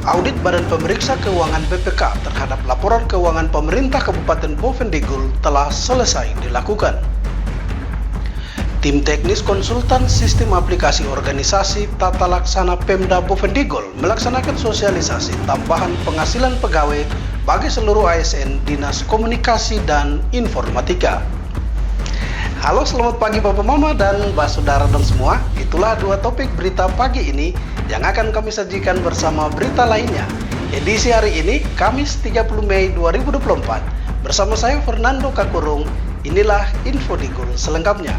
Audit Badan Pemeriksa Keuangan BPK terhadap laporan keuangan pemerintah Kabupaten Bovendigul telah selesai dilakukan. Tim teknis konsultan sistem aplikasi organisasi tata laksana Pemda Bovendigul melaksanakan sosialisasi tambahan penghasilan pegawai bagi seluruh ASN Dinas Komunikasi dan Informatika. Halo, selamat pagi Bapak Mama dan Mbak Saudara dan semua. Itulah dua topik berita pagi ini yang akan kami sajikan bersama berita lainnya. Edisi hari ini, Kamis 30 Mei 2024. Bersama saya Fernando Kakurung, inilah Info Digul selengkapnya.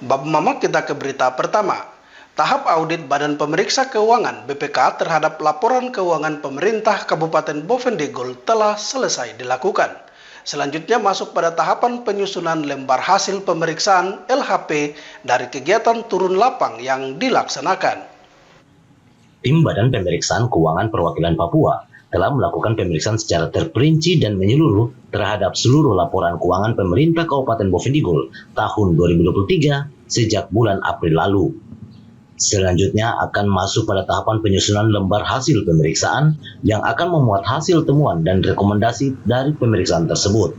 Bapak Mama, kita ke berita pertama. Tahap audit Badan Pemeriksa Keuangan BPK terhadap laporan keuangan pemerintah Kabupaten Bovendigul telah selesai dilakukan. Selanjutnya masuk pada tahapan penyusunan lembar hasil pemeriksaan LHP dari kegiatan turun lapang yang dilaksanakan. Tim Badan Pemeriksaan Keuangan Perwakilan Papua telah melakukan pemeriksaan secara terperinci dan menyeluruh terhadap seluruh laporan keuangan pemerintah Kabupaten Bovendigul tahun 2023 sejak bulan April lalu. Selanjutnya akan masuk pada tahapan penyusunan lembar hasil pemeriksaan yang akan memuat hasil temuan dan rekomendasi dari pemeriksaan tersebut.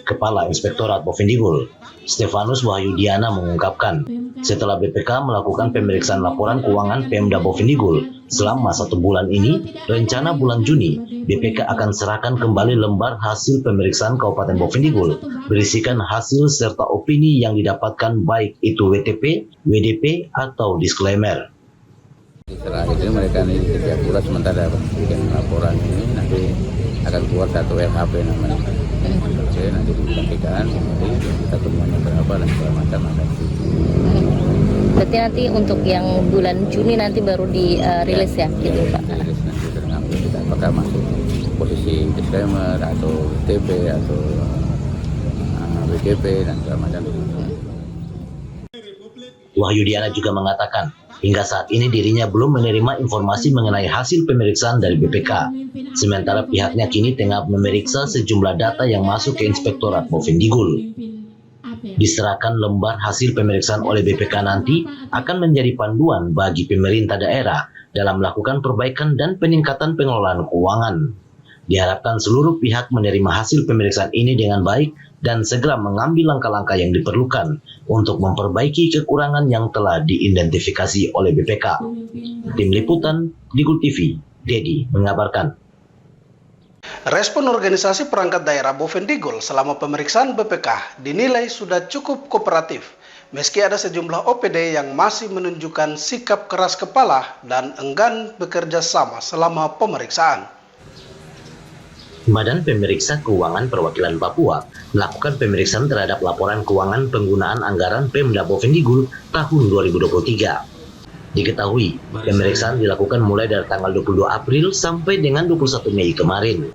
Kepala Inspektorat Bovendigul, Stefanus Wahyudiana mengungkapkan, setelah BPK melakukan pemeriksaan laporan keuangan Pemda Bovendigul selama 1 bulan ini, rencana bulan Juni, BPK akan serahkan kembali lembar hasil pemeriksaan Kabupaten Bovendigul berisikan hasil serta opini yang didapatkan baik itu WTP, WDP, atau disclaimer. Setelah itu mereka ini setiap bulan sementara bikin laporan ini nanti akan keluar satu LHP namanya. Oke, nanti disampaikan nanti kita temuannya berapa dan segala macam ada. Berarti nanti untuk yang bulan Juni nanti baru dirilis ya, gitu Pak. Rilis nanti terambil kita apakah masuk posisi disclaimer atau WTP atau WDP dan segala macam. Wahyudiana juga mengatakan, hingga saat ini dirinya belum menerima informasi mengenai hasil pemeriksaan dari BPK. Sementara pihaknya kini tengah memeriksa sejumlah data yang masuk ke Inspektorat Bovendigul. Diserahkan lembar hasil pemeriksaan oleh BPK nanti akan menjadi panduan bagi pemerintah daerah dalam melakukan perbaikan dan peningkatan pengelolaan keuangan. Diharapkan seluruh pihak menerima hasil pemeriksaan ini dengan baik dan segera mengambil langkah-langkah yang diperlukan untuk memperbaiki kekurangan yang telah diidentifikasi oleh BPK. Tim Liputan Digul TV, Dedi mengabarkan. Respon organisasi perangkat daerah Bovendigul selama pemeriksaan BPK dinilai sudah cukup kooperatif, meski ada sejumlah OPD yang masih menunjukkan sikap keras kepala dan enggan bekerja sama selama pemeriksaan. Badan Pemeriksa Keuangan Perwakilan Papua melakukan pemeriksaan terhadap laporan keuangan penggunaan anggaran Pemda Bovendigul tahun 2023. Diketahui, pemeriksaan dilakukan mulai dari tanggal 22 April sampai dengan 21 Mei kemarin.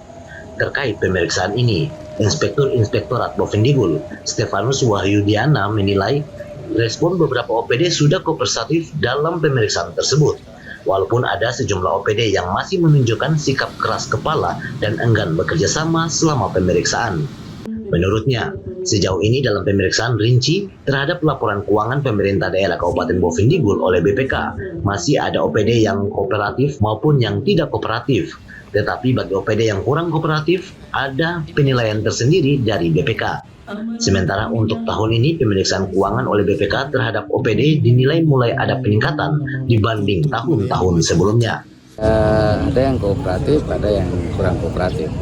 Terkait pemeriksaan ini, Inspektur Inspektorat Bovendigul, Stefanus Wahyudiana menilai respon beberapa OPD sudah kooperatif dalam pemeriksaan tersebut. Walaupun ada sejumlah OPD yang masih menunjukkan sikap keras kepala dan enggan bekerja sama selama pemeriksaan. Menurutnya, sejauh ini dalam pemeriksaan rinci terhadap laporan keuangan pemerintah daerah Kabupaten Bovendigul oleh BPK, masih ada OPD yang kooperatif maupun yang tidak kooperatif. Tetapi bagi OPD yang kurang kooperatif, ada penilaian tersendiri dari BPK. Sementara untuk tahun ini pemeriksaan keuangan oleh BPK terhadap OPD dinilai mulai ada peningkatan dibanding tahun-tahun sebelumnya. Ada yang kooperatif, ada yang kurang kooperatif.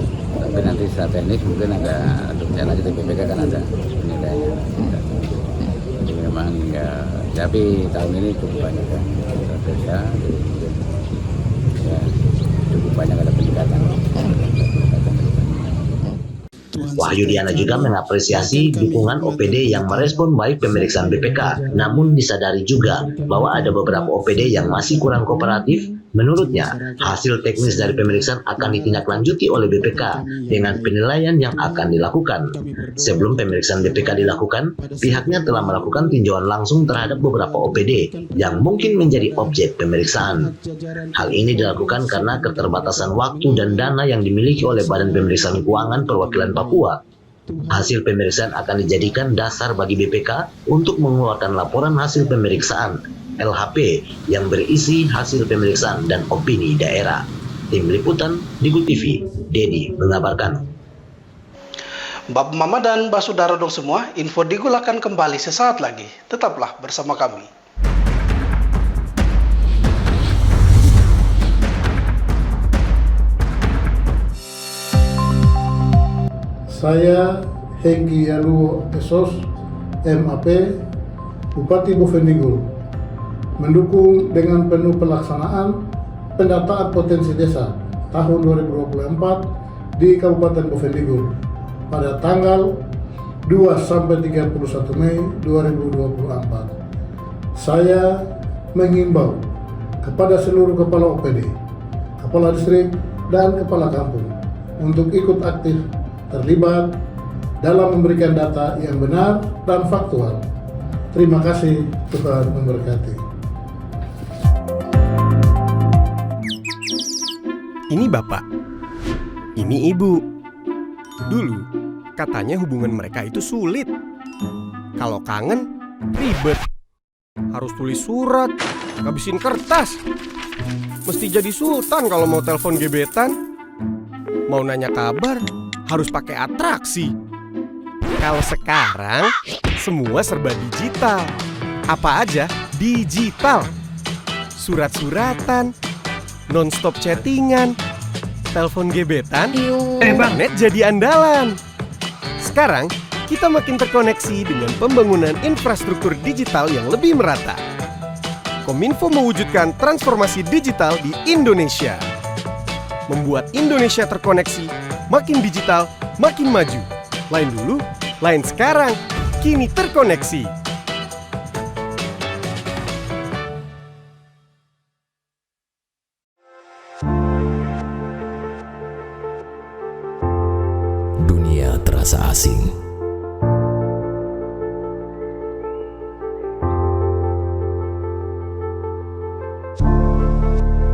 Tapi nanti secara teknis mungkin agak berjalan lagi di BPK kan ada penilaiannya. Jadi memang enggak. Tapi tahun ini cukup banyak kan. Ya, cukup banyak ada peningkatan. Wahyudiana juga mengapresiasi dukungan OPD yang merespon baik pemeriksaan BPK, namun disadari juga bahwa ada beberapa OPD yang masih kurang kooperatif. Menurutnya, hasil teknis dari pemeriksaan akan ditindaklanjuti oleh BPK dengan penilaian yang akan dilakukan. Sebelum pemeriksaan BPK dilakukan, pihaknya telah melakukan tinjauan langsung terhadap beberapa OPD yang mungkin menjadi objek pemeriksaan. Hal ini dilakukan karena keterbatasan waktu dan dana yang dimiliki oleh Badan Pemeriksaan Keuangan Perwakilan Papua. Hasil pemeriksaan akan dijadikan dasar bagi BPK untuk mengeluarkan laporan hasil pemeriksaan LHP yang berisi hasil pemeriksaan dan opini daerah. Tim Liputan Digu TV, Dedi mengabarkan. Bapak Mama dan Mbak Saudara dong semua, info Digul akan kembali sesaat lagi. Tetaplah bersama kami. Saya Hengki Yaluo Esos, MAP, Bupati Boven Digul, mendukung dengan penuh pelaksanaan pendataan potensi desa tahun 2024 di Kabupaten Boven Digul pada tanggal 2-31 Mei 2024. Saya mengimbau kepada seluruh kepala OPD, kepala distrik, dan kepala kampung untuk ikut aktif terlibat dalam memberikan data yang benar dan faktual. Terima kasih, Tuhan memberkati. Ini bapak, ini ibu. Dulu, katanya hubungan mereka itu sulit. Kalau kangen, ribet. Harus tulis surat, ngabisin kertas. Mesti jadi sultan kalau mau telepon gebetan. Mau nanya kabar, harus pakai atraksi. Kalau sekarang, semua serba digital. Apa aja digital. Surat-suratan, non-stop chattingan, telepon gebetan, internet jadi andalan. Sekarang, kita makin terkoneksi dengan pembangunan infrastruktur digital yang lebih merata. Kominfo mewujudkan transformasi digital di Indonesia. Membuat Indonesia terkoneksi, makin digital, makin maju. Lain dulu, lain sekarang, kini terkoneksi. Dunia terasa asing.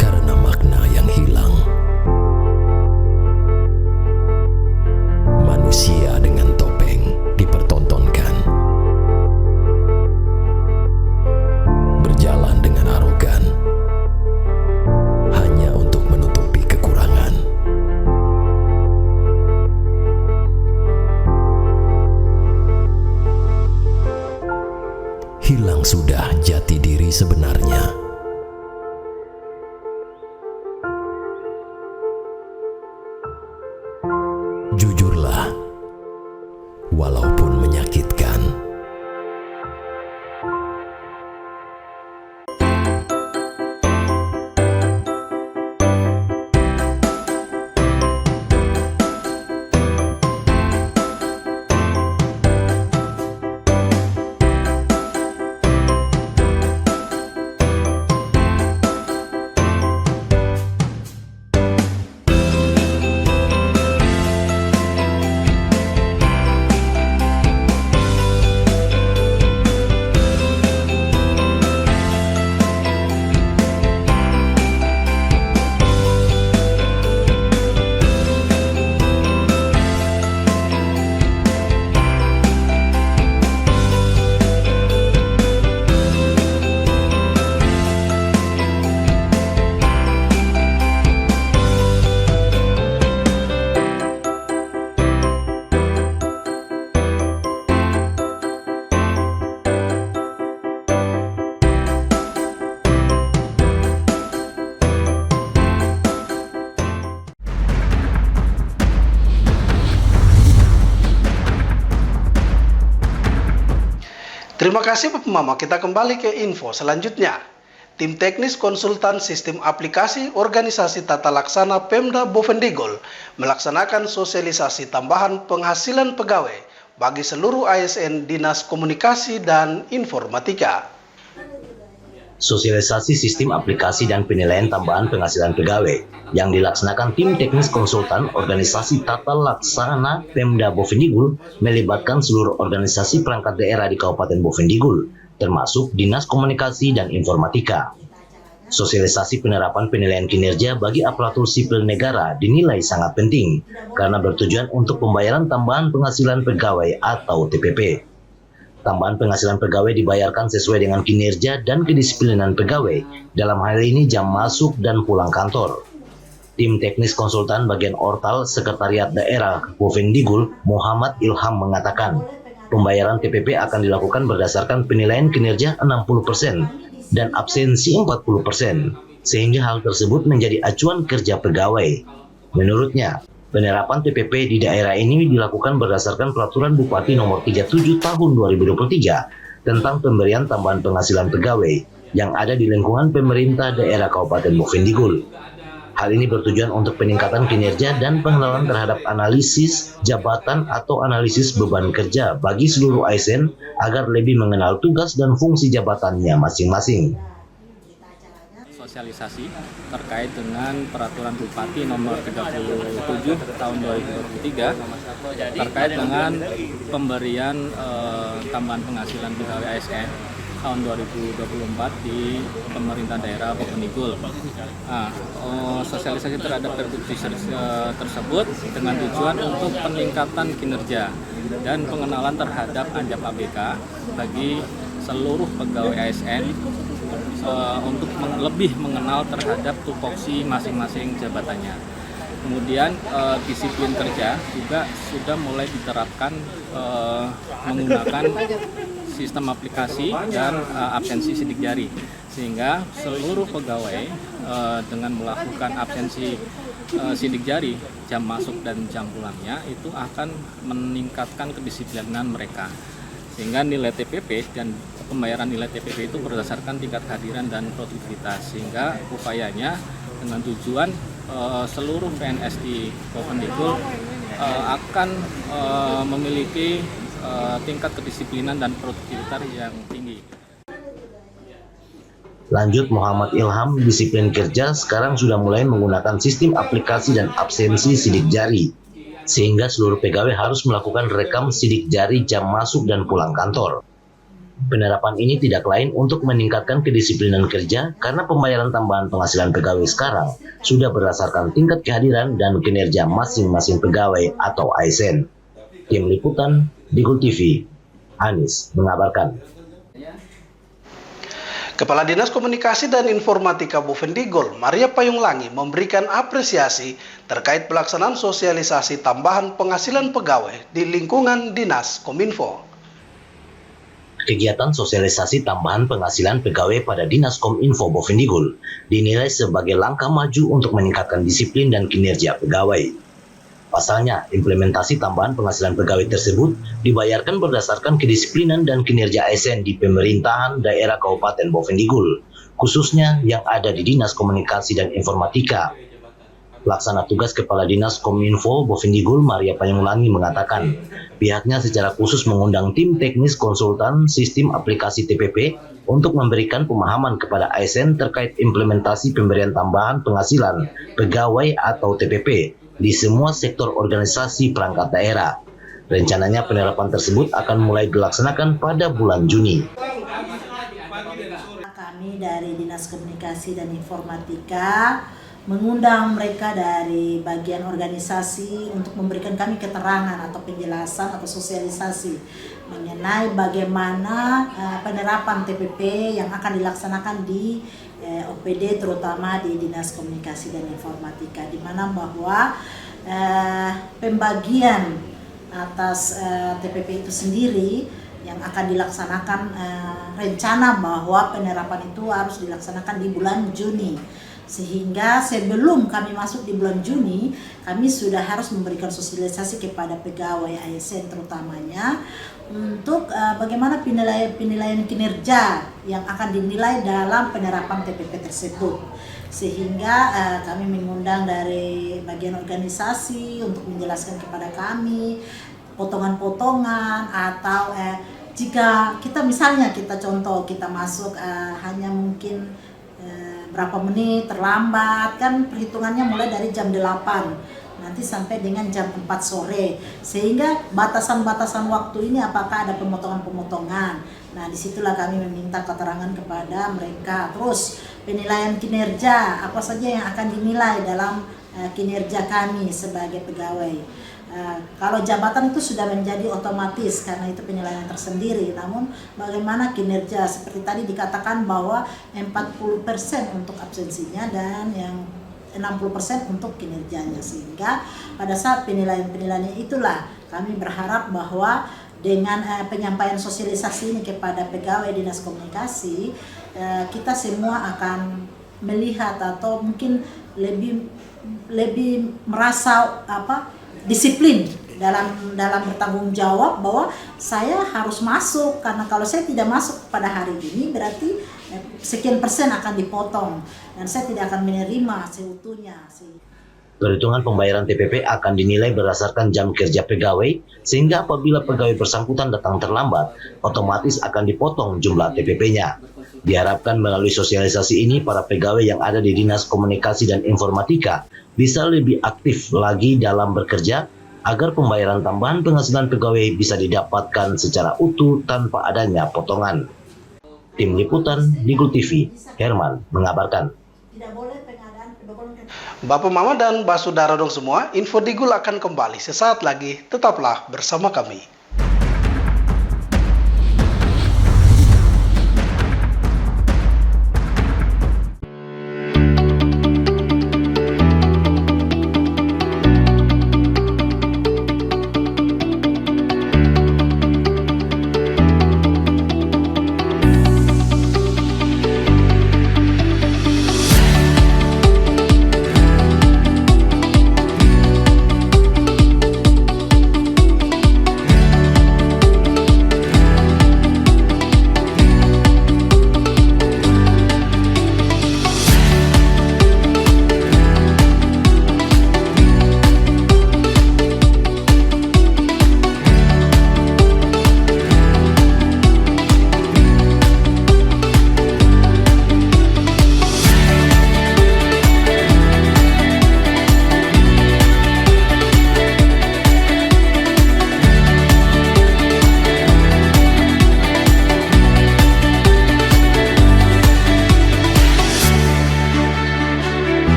Karena makna yang hilang. Manusia dengan topeng dipertontonkan. Berjalan dengan arogan. Hanya untuk menutupi kekurangan. Hilang sudah jati diri sebenarnya. Jujurlah, walaupun menyakitkan. Terima kasih Bapak Mama, kita kembali ke info selanjutnya. Tim teknis konsultan sistem aplikasi organisasi tata laksana Pemda Boven Digul melaksanakan sosialisasi tambahan penghasilan pegawai bagi seluruh ASN Dinas Komunikasi dan Informatika. Sosialisasi sistem aplikasi dan penilaian tambahan penghasilan pegawai yang dilaksanakan tim teknis konsultan organisasi tata laksana Pemda Boven Digul melibatkan seluruh organisasi perangkat daerah di Kabupaten Boven Digul, termasuk Dinas Komunikasi dan Informatika. Sosialisasi penerapan penilaian kinerja bagi aparatur sipil negara dinilai sangat penting karena bertujuan untuk pembayaran tambahan penghasilan pegawai atau TPP. Tambahan penghasilan pegawai dibayarkan sesuai dengan kinerja dan kedisiplinan pegawai, dalam hal ini jam masuk dan pulang kantor. Tim teknis konsultan bagian Ortal Sekretariat Daerah Bovendigul, Muhammad Ilham mengatakan, pembayaran TPP akan dilakukan berdasarkan penilaian kinerja 60% dan absensi 40%, sehingga hal tersebut menjadi acuan kerja pegawai. Menurutnya, penerapan TPP di daerah ini dilakukan berdasarkan Peraturan Bupati Nomor 37 Tahun 2023 tentang pemberian tambahan penghasilan pegawai yang ada di lingkungan pemerintah daerah Kabupaten Bovendigul. Hal ini bertujuan untuk peningkatan kinerja dan pengenalan terhadap analisis jabatan atau analisis beban kerja bagi seluruh ASN agar lebih mengenal tugas dan fungsi jabatannya masing-masing. Sosialisasi terkait dengan Peraturan Bupati Nomor 37 Tahun 2023 terkait dengan pemberian tambahan penghasilan pegawai ASN tahun 2024 di pemerintah daerah Bovendigul. Sosialisasi terhadap pergub tersebut dengan tujuan untuk peningkatan kinerja dan pengenalan terhadap anjap ABK bagi seluruh pegawai ASN untuk lebih mengenal terhadap tupoksi masing-masing jabatannya. Kemudian disiplin kerja juga sudah mulai diterapkan menggunakan sistem aplikasi dan absensi sidik jari, sehingga seluruh pegawai dengan melakukan absensi sidik jari, jam masuk dan jam pulangnya itu akan meningkatkan kedisiplinan mereka, sehingga nilai TPP dan pembayaran nilai TPP itu berdasarkan tingkat kehadiran dan produktivitas, sehingga upayanya dengan tujuan seluruh PNS di Bovendigul akan memiliki tingkat kedisiplinan dan produktivitas yang tinggi. Lanjut Muhammad Ilham, disiplin kerja sekarang sudah mulai menggunakan sistem aplikasi dan absensi sidik jari, sehingga seluruh pegawai harus melakukan rekam sidik jari jam masuk dan pulang kantor. Penerapan ini tidak lain untuk meningkatkan kedisiplinan kerja karena pembayaran tambahan penghasilan pegawai sekarang sudah berdasarkan tingkat kehadiran dan kinerja masing-masing pegawai atau ASN. Tim Liputan, Digul TV, Anis mengabarkan. Kepala Dinas Komunikasi dan Informatika Bovendigul, Maria Payunglangi, memberikan apresiasi terkait pelaksanaan sosialisasi tambahan penghasilan pegawai di lingkungan Dinas Kominfo. Kegiatan sosialisasi tambahan penghasilan pegawai pada Dinas Kominfo Bovendigul dinilai sebagai langkah maju untuk meningkatkan disiplin dan kinerja pegawai. Pasalnya, implementasi tambahan penghasilan pegawai tersebut dibayarkan berdasarkan kedisiplinan dan kinerja ASN di pemerintahan daerah Kabupaten Bovendigul, khususnya yang ada di Dinas Komunikasi dan Informatika. Pelaksana tugas Kepala Dinas Kominfo Bovendigul, Maria Payunglangi, mengatakan pihaknya secara khusus mengundang tim teknis konsultan sistem aplikasi TPP untuk memberikan pemahaman kepada ASN terkait implementasi pemberian tambahan penghasilan pegawai atau TPP di semua sektor organisasi perangkat daerah. Rencananya penerapan tersebut akan mulai dilaksanakan pada bulan Juni. Kami dari Dinas Komunikasi dan Informatika mengundang mereka dari bagian organisasi untuk memberikan kami keterangan atau penjelasan atau sosialisasi mengenai bagaimana penerapan TPP yang akan dilaksanakan di OPD, terutama di Dinas Komunikasi dan Informatika, di mana bahwa pembagian atas TPP itu sendiri yang akan dilaksanakan, rencana bahwa penerapan itu harus dilaksanakan di bulan Juni. Sehingga sebelum kami masuk di bulan Juni, kami sudah harus memberikan sosialisasi kepada pegawai ASN terutamanya untuk bagaimana penilaian kinerja yang akan dinilai dalam penerapan TPP tersebut. Sehingga kami mengundang dari bagian organisasi untuk menjelaskan kepada kami potongan-potongan atau jika kita misalnya kita masuk hanya mungkin berapa menit terlambat, kan perhitungannya mulai dari jam 8 nanti sampai dengan jam 4 sore, sehingga batasan-batasan waktu ini apakah ada pemotongan-pemotongan. Nah, disitulah kami meminta keterangan kepada mereka. Terus penilaian kinerja, apa saja yang akan dinilai dalam kinerja kami sebagai pegawai. Kalau jabatan itu sudah menjadi otomatis karena itu penilaian tersendiri, namun bagaimana kinerja, seperti tadi dikatakan bahwa 40% untuk absensinya dan yang 60% untuk kinerjanya, sehingga pada saat penilaian-penilaian itulah kami berharap bahwa dengan penyampaian sosialisasi ini kepada pegawai Dinas Komunikasi, kita semua akan melihat atau mungkin lebih merasa disiplin dalam bertanggung jawab bahwa saya harus masuk, karena kalau saya tidak masuk pada hari ini berarti sekian persen akan dipotong dan saya tidak akan menerima seutuhnya. Perhitungan pembayaran TPP akan dinilai berdasarkan jam kerja pegawai, sehingga apabila pegawai bersangkutan datang terlambat, otomatis akan dipotong jumlah TPP-nya. Diharapkan melalui sosialisasi ini, para pegawai yang ada di Dinas Komunikasi dan Informatika bisa lebih aktif lagi dalam bekerja, agar pembayaran tambahan penghasilan pegawai bisa didapatkan secara utuh tanpa adanya potongan. Tim Liputan Digul TV, Herman mengabarkan. Bapak Mama dan Mbak Saudara dong semua, Info Digul akan kembali sesaat lagi, tetaplah bersama kami.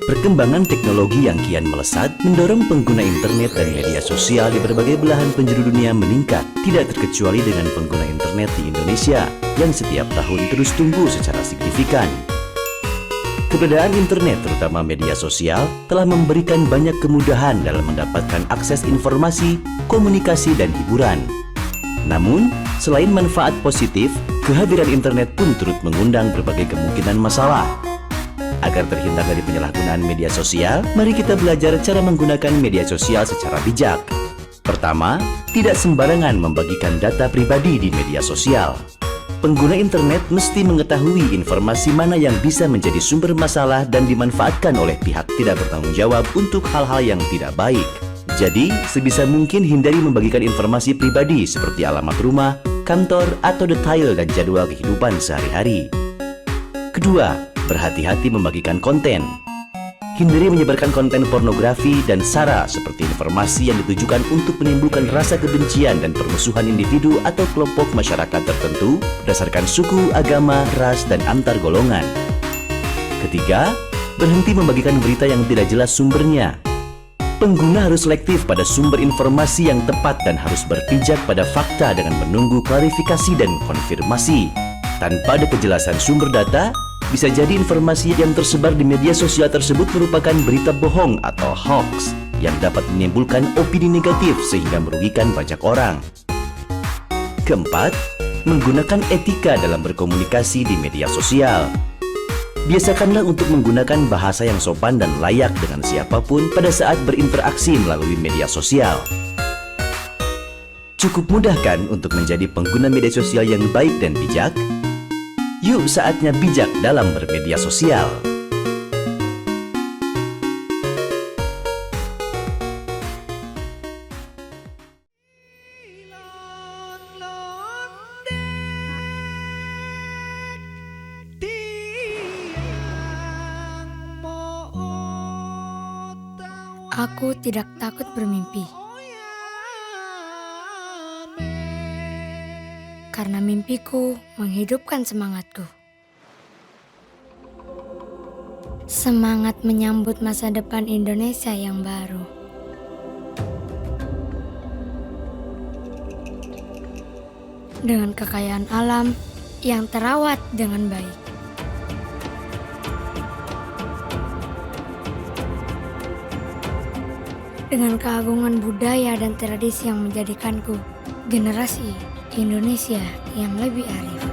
Perkembangan teknologi yang kian melesat mendorong pengguna internet dan media sosial di berbagai belahan penjuru dunia meningkat, tidak terkecuali dengan pengguna internet di Indonesia yang setiap tahun terus tumbuh secara signifikan. Keberadaan internet, terutama media sosial, telah memberikan banyak kemudahan dalam mendapatkan akses informasi, komunikasi, dan hiburan. Namun, selain manfaat positif, kehadiran internet pun turut mengundang berbagai kemungkinan masalah. Agar terhindar dari penyalahgunaan media sosial, mari kita belajar cara menggunakan media sosial secara bijak. Pertama, tidak sembarangan membagikan data pribadi di media sosial. Pengguna internet mesti mengetahui informasi mana yang bisa menjadi sumber masalah dan dimanfaatkan oleh pihak tidak bertanggung jawab untuk hal-hal yang tidak baik. Jadi, sebisa mungkin hindari membagikan informasi pribadi seperti alamat rumah, kantor, atau detail dan jadwal kehidupan sehari-hari. Kedua, berhati-hati membagikan konten. Hindari menyebarkan konten pornografi dan sara seperti informasi yang ditujukan untuk menimbulkan rasa kebencian dan permusuhan individu atau kelompok masyarakat tertentu berdasarkan suku, agama, ras, dan antar golongan. Ketiga, berhenti membagikan berita yang tidak jelas sumbernya. Pengguna harus selektif pada sumber informasi yang tepat dan harus berpijak pada fakta dengan menunggu klarifikasi dan konfirmasi. Tanpa ada kejelasan sumber data, bisa jadi informasi yang tersebar di media sosial tersebut merupakan berita bohong atau hoax yang dapat menimbulkan opini negatif sehingga merugikan banyak orang. Keempat, menggunakan etika dalam berkomunikasi di media sosial. Biasakanlah untuk menggunakan bahasa yang sopan dan layak dengan siapapun pada saat berinteraksi melalui media sosial. Cukup mudah kan untuk menjadi pengguna media sosial yang baik dan bijak? Yuk saatnya bijak dalam bermedia sosial. Aku tidak takut bermimpi. Karena mimpiku menghidupkan semangatku. Semangat menyambut masa depan Indonesia yang baru. Dengan kekayaan alam yang terawat dengan baik. Dengan keagungan budaya dan tradisi yang menjadikanku generasi Indonesia yang lebih arif.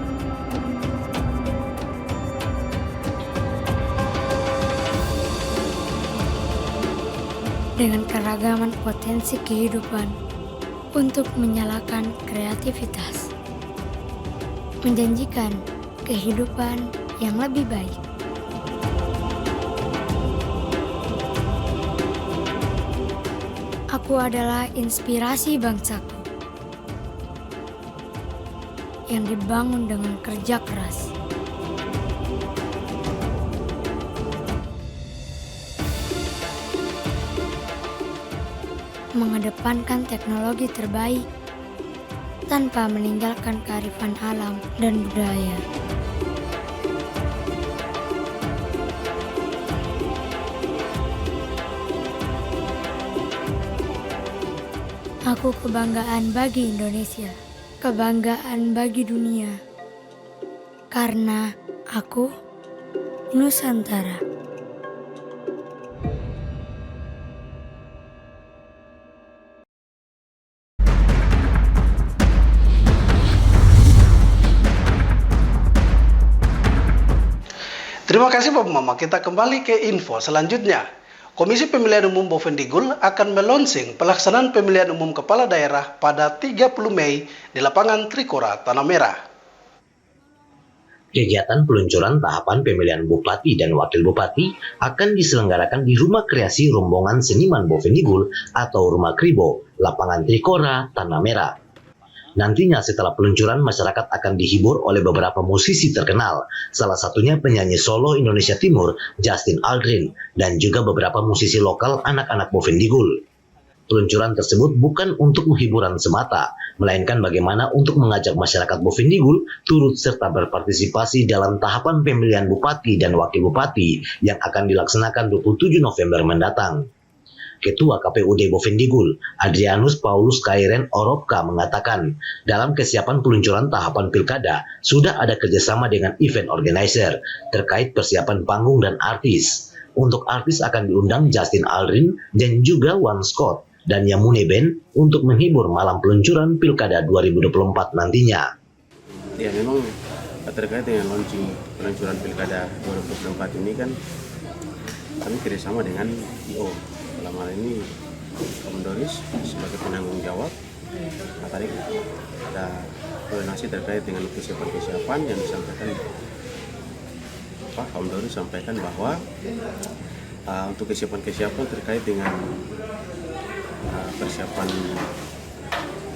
Dengan keragaman potensi kehidupan untuk menyalakan kreativitas. Menjanjikan kehidupan yang lebih baik. Aku adalah inspirasi bangsaku yang dibangun dengan kerja keras. Mengedepankan teknologi terbaik tanpa meninggalkan kearifan alam dan budaya. Aku kebanggaan bagi Indonesia, kebanggaan bagi dunia, karena aku Nusantara. Terima kasih Bapak Mama. Kita kembali ke info selanjutnya. Komisi Pemilihan Umum Bovendigul akan melonsing pelaksanaan pemilihan umum kepala daerah pada 30 Mei di lapangan Trikora, Tanah Merah. Kegiatan peluncuran tahapan pemilihan Bupati dan Wakil Bupati akan diselenggarakan di Rumah Kreasi Rombongan Seniman Bovendigul atau Rumah Kribo, lapangan Trikora, Tanah Merah. Nantinya setelah peluncuran, masyarakat akan dihibur oleh beberapa musisi terkenal, salah satunya penyanyi solo Indonesia Timur, Justin Aldrin, dan juga beberapa musisi lokal anak-anak Bovendigul. Peluncuran tersebut bukan untuk hiburan semata, melainkan bagaimana untuk mengajak masyarakat Bovendigul turut serta berpartisipasi dalam tahapan pemilihan Bupati dan Wakil Bupati yang akan dilaksanakan 27 November mendatang. Ketua KPUD Bovendigul, Adrianus Paulus Kairen Oropka mengatakan, dalam kesiapan peluncuran tahapan pilkada, sudah ada kerjasama dengan event organizer terkait persiapan panggung dan artis. Untuk artis akan diundang Justin Aldrin dan juga One Scott dan Yamune Band untuk menghibur malam peluncuran pilkada 2024 nantinya. Ya memang terkait dengan launching peluncuran pilkada 2024 ini kan kami kerjasama dengan IO. Dalam hal ini Komandoris sebagai penanggung jawab. Nah, tadi ada koordinasi terkait dengan kesiapan yang disampaikan Pak Komandoris sampaikan bahwa untuk kesiapan terkait dengan persiapan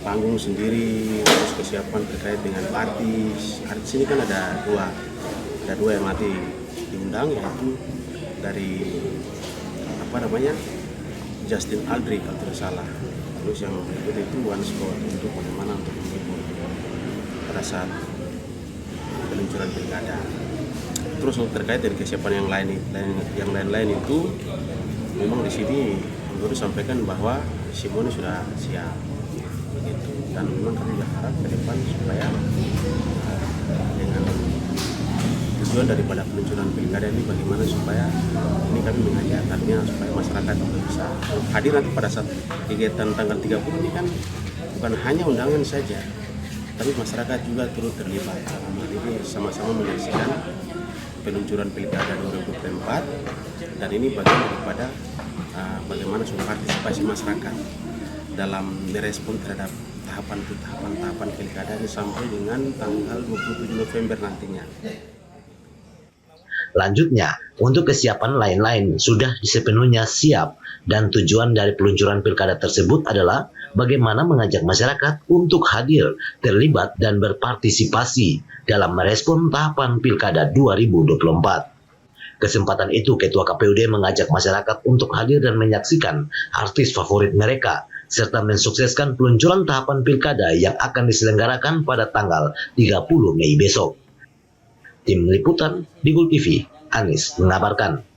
panggung sendiri, terus kesiapan terkait dengan artis ini kan ada dua yang nanti diundang, yaitu dari Justin Aldrin kalau tidak salah, terus yang berikut itu One Scott untuk bagaimana untuk menghibur pada saat peluncuran pilkada. Terus terkait dengan kesiapan yang lain-lain itu memang di sini menurut sampaikan bahwa semuanya sudah siap begitu, dan memang kami berharap ke depan supaya dengan tujuan daripada peluncuran pilkada ini bagaimana supaya ini kami mengajak artinya supaya masyarakat bisa hadir nanti pada saat kegiatan tanggal 30 ini kan bukan hanya undangan saja, tapi masyarakat juga turut terlibat dalam hal ini sama-sama menyaksikan peluncuran pilkada 2024, dan ini bagian daripada bagaimana supaya partisipasi masyarakat dalam merespon terhadap tahapan pilkada ini sampai dengan tanggal 27 November nantinya. Lanjutnya, untuk kesiapan lain-lain sudah sepenuhnya siap, dan tujuan dari peluncuran pilkada tersebut adalah bagaimana mengajak masyarakat untuk hadir, terlibat, dan berpartisipasi dalam merespon tahapan pilkada 2024. Kesempatan itu Ketua KPUD mengajak masyarakat untuk hadir dan menyaksikan artis favorit mereka, serta mensukseskan peluncuran tahapan pilkada yang akan diselenggarakan pada tanggal 30 Mei besok. Tim Liputan Digul TV, Anis mengabarkan.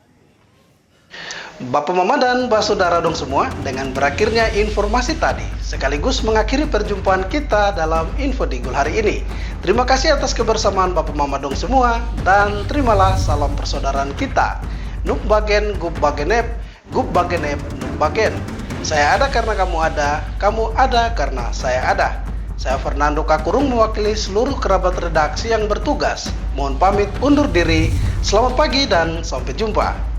Bapak Mama dan Mbak Saudara dong semua, dengan berakhirnya informasi tadi, sekaligus mengakhiri perjumpaan kita dalam Info Digul hari ini. Terima kasih atas kebersamaan Bapak Mama dong semua, dan terimalah salam persaudaraan kita. Nuk bagen, gub bagenep, gub bagenep, nuk bagen. Saya ada karena kamu ada karena saya ada. Saya Fernando Kakurung mewakili seluruh kerabat redaksi yang bertugas. Mohon pamit undur diri. Selamat pagi dan sampai jumpa.